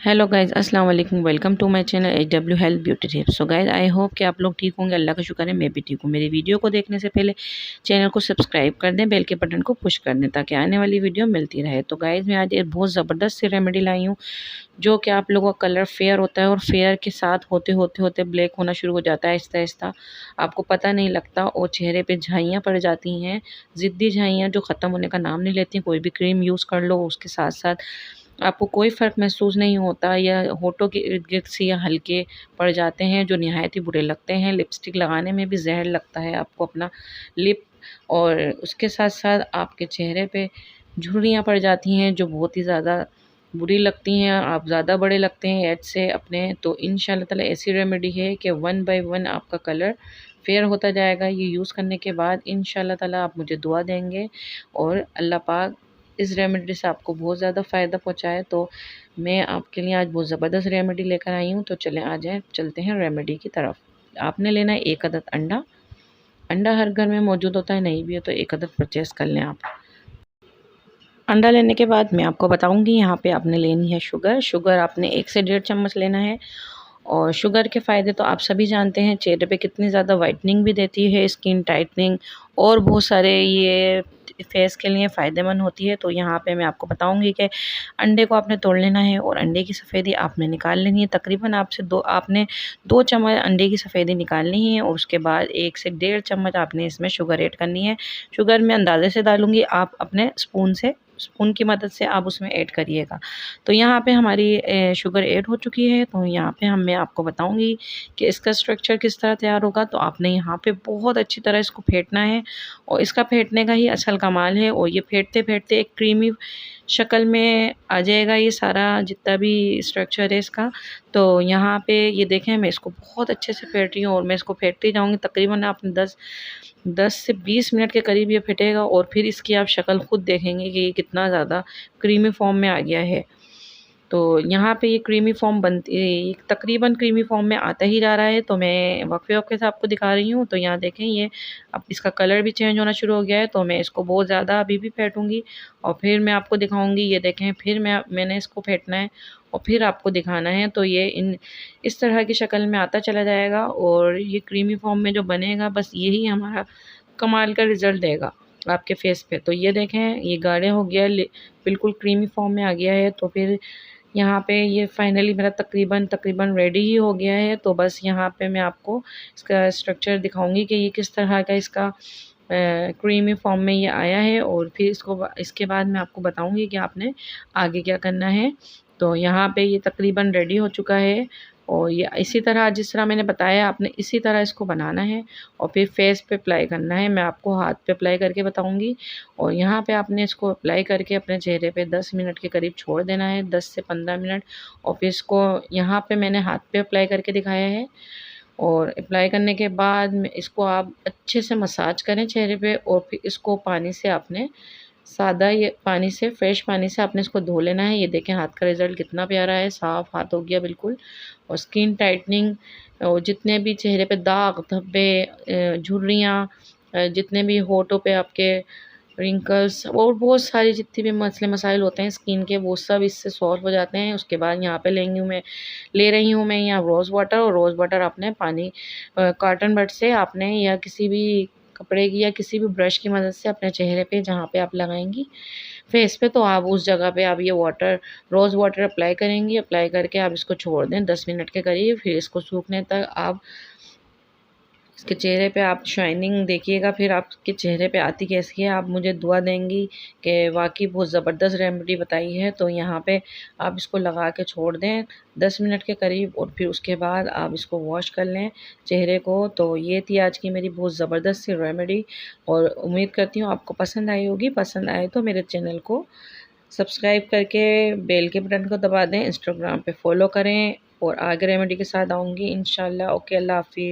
Hello guys, अस्सलाम वालेकुम। Welcome to my channel HW health beauty tips. So guys, I hope कि आप लोग ठीक होंगे। अल्लाह का शुक्र है मैं भी ठीक हूँ। मेरी वीडियो को देखने से पहले चैनल को सब्सक्राइब कर दें, बेल के बटन को पुश कर दें ताकि आने वाली वीडियो मिलती रहे। तो गाइज, मैं आज एक बहुत ज़बरदस्त सी रेमेडी लाई हूँ जो कि आप लोगों का कलर फेयर होता है और फेयर के साथ होते होते होते ब्लैक होना शुरू हो जाता है आहिस्ता आहिस्ता। आपको पता नहीं लगता और चेहरे पे झाइयाँ पड़ जाती हैं, ज़िद्दी झाइयाँ जो ख़त्म होने का नाम नहीं लेती। कोई भी क्रीम यूज़ कर लो, उसके साथ साथ आपको कोई फ़र्क महसूस नहीं होता, या होठों के इर्द-गिर्द से या हल्के पड़ जाते हैं जो निहायत ही बुरे लगते हैं। लिपस्टिक लगाने में भी ज़हर लगता है आपको अपना लिप, और उसके साथ-साथ आपके चेहरे पे झुर्रियाँ पड़ जाती हैं जो बहुत ही ज़्यादा बुरी लगती हैं। आप ज़्यादा बड़े लगते हैं ऐज से अपने। तो इंशाल्लाह ताला ऐसी रेमेडी है कि 1 बाय 1 आपका कलर फेयर होता जाएगा। ये यूज़ करने के बाद इंशाल्लाह ताला आप मुझे दुआ देंगे और अल्लाह पाक इस रेमेडी से आपको बहुत ज़्यादा फ़ायदा पहुँचाए। तो मैं आपके लिए आज बहुत ज़बरदस्त रेमेडी लेकर आई हूँ। तो चलें, आ जाएँ, चलते हैं रेमेडी की तरफ। आपने लेना है 1 अदद अंडा। अंडा हर घर में मौजूद होता है, नहीं भी है तो 1 अदद परचेज़ कर लें आप। अंडा लेने के बाद मैं आपको बताऊँगी, यहाँ पे आपने लेनी है शुगर। शुगर आपने 1 से 1.5 चम्मच लेना है। और शुगर के फ़ायदे तो आप सभी जानते हैं, चेहरे पे कितनी ज़्यादा वाइटनिंग भी देती है, स्किन टाइटनिंग और बहुत सारे ये फेस के लिए फ़ायदेमंद होती है। तो यहाँ पे मैं आपको बताऊँगी कि अंडे को आपने तोड़ लेना है और अंडे की सफ़ेदी आपने निकाल लेनी है। तकरीबन आपने 2 चम्मच अंडे की सफ़ेदी निकालनी है और उसके बाद 1 से 1.5 चम्मच आपने इसमें शुगर ऐड करनी है। शुगर मैं अंदाज़े से डालूँगी, आप अपने स्पून की मदद से आप उसमें ऐड करिएगा। तो यहाँ पे हमारी शुगर ऐड हो चुकी है। तो यहाँ पे मैं आपको बताऊँगी कि इसका स्ट्रक्चर किस तरह तैयार होगा। तो आपने यहाँ पे बहुत अच्छी तरह इसको फेंटना है और इसका फेंटने का ही असल कमाल है। और ये फेंटते-फेंटते एक क्रीमी शक्ल में आ जाएगा ये सारा जितना भी स्ट्रक्चर है इसका। तो यहाँ पे ये देखें, मैं इसको बहुत अच्छे से फेंट रही हूँ और मैं इसको फेंटती जाऊँगी। तकरीबन आपने 10 से 20 मिनट के करीब ये फेंटेगा और फिर इसकी आप शक्ल खुद देखेंगे कि ये कितना ज़्यादा क्रीमी फॉर्म में आ गया है। तो यहाँ पे ये क्रीमी फॉर्म तकरीबन क्रीमी फॉर्म में आता ही जा रहा है। तो मैं वक्फे-वक्फे से आपको दिखा रही हूँ। तो यहाँ देखें, ये अब इसका कलर भी चेंज होना शुरू हो गया है। तो मैं इसको बहुत ज़्यादा अभी भी फेंटूँगी और फिर मैं आपको दिखाऊँगी। ये देखें, फिर मैंने इसको फेंटना है और फिर आपको दिखाना है। तो ये इस तरह की शक्ल में आता चला जाएगा और ये क्रीमी फॉर्म में जो बनेगा, बस यही हमारा कमाल का रिज़ल्ट देगा आपके फेस पे। तो ये देखें, ये गाढ़ा हो गया, बिल्कुल क्रीमी फॉर्म में आ गया है। तो फिर यहाँ पे ये फाइनली मेरा तकरीबन रेडी ही हो गया है। तो बस यहाँ पे मैं आपको इसका स्ट्रक्चर दिखाऊंगी कि ये किस तरह का इसका क्रीमी फॉर्म में ये आया है। और फिर इसके बाद मैं आपको बताऊंगी कि आपने आगे क्या करना है। तो यहाँ पे ये तकरीबन रेडी हो चुका है और ये इसी तरह जिस तरह मैंने बताया आपने इसी तरह इसको बनाना है और फिर फेस पे अप्लाई करना है। मैं आपको हाथ पे अप्लाई करके बताऊंगी और यहाँ पे आपने इसको अप्लाई करके अपने चेहरे पे 10 मिनट के करीब छोड़ देना है, 10 से 15 मिनट। और फिर इसको यहाँ पे मैंने हाथ पे अप्लाई करके दिखाया है। और अप्लाई करने के बाद में इसको आप अच्छे से मसाज करें चेहरे पे और फिर इसको पानी से आपने सादा ये पानी से फ्रेश पानी से आपने इसको धो लेना है। ये देखें हाथ का रिज़ल्ट कितना प्यारा है, साफ़ हाथ हो गया बिल्कुल। और स्किन टाइटनिंग और जितने भी चेहरे पे दाग धब्बे, झुर्रियाँ, जितने भी होठों पे आपके रिंकल्स और बहुत सारे जितने भी मसले मसाइल होते हैं स्किन के, वो सब इससे सॉल्व हो जाते हैं। उसके बाद यहाँ पे ले रही हूँ मैं यहाँ रोज़ वाटर। और रोज़ वाटर आपने कॉटन बड से आपने या किसी भी कपड़े की या किसी भी ब्रश की मदद से अपने चेहरे पे जहाँ पे आप लगाएंगी फेस पे, तो आप उस जगह पे आप ये रोज़ वाटर अप्लाई करेंगी। अप्लाई करके आप इसको छोड़ दें 10 मिनट के करीब। फिर इसको सूखने तक आप इसके चेहरे पे आप शाइनिंग देखिएगा। फिर आपके चेहरे पे आती कैसी है, आप मुझे दुआ देंगी कि वाकई बहुत ज़बरदस्त रेमेडी बताई है। तो यहाँ पे आप इसको लगा के छोड़ दें 10 मिनट के करीब और फिर उसके बाद आप इसको वॉश कर लें चेहरे को। तो ये थी आज की मेरी बहुत ज़बरदस्त सी रेमेडी और उम्मीद करती हूँ आपको पसंद आई होगी। पसंद आए तो मेरे चैनल को सब्सक्राइब करके बेल के बटन को दबा दें, इंस्टाग्राम पे फॉलो करें और आगे रेमेडी के साथ आऊँगी इंशाल्लाह। ओके, अल्लाह हाफ़िज़।